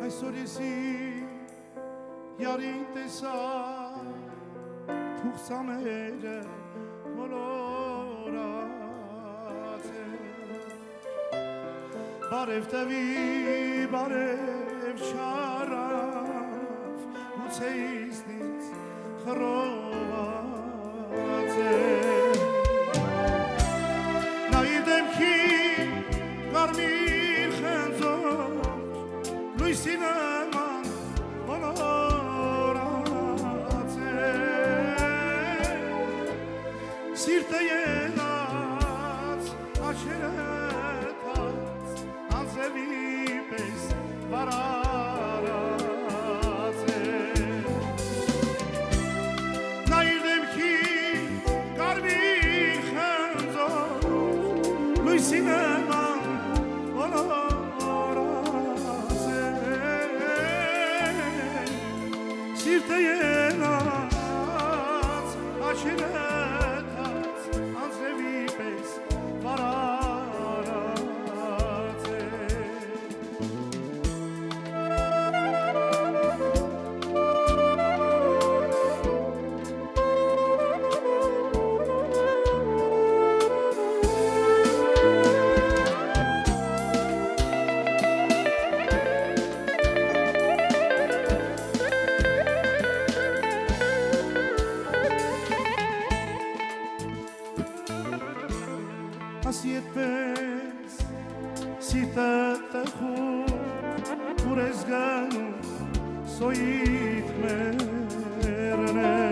Այսօր եսի յարին տեսա թուղսաները մոլորած է բարև տվի բարև շարավ գուցե իսնից խռոված է նայիր դեմքի կարմիր խնձոր լույսի նման մոլորած է սիրտը ելած աչերը թած անձևի պես վարարած է նայիր դեմքի կարմիր խնձոր լույսի նման մոլորած է սիրտը ելած աչերը թած անձևի պես վարարած է Ասի այդպես սիրտը տխուր ուր ես գնում սոյիդ մերն է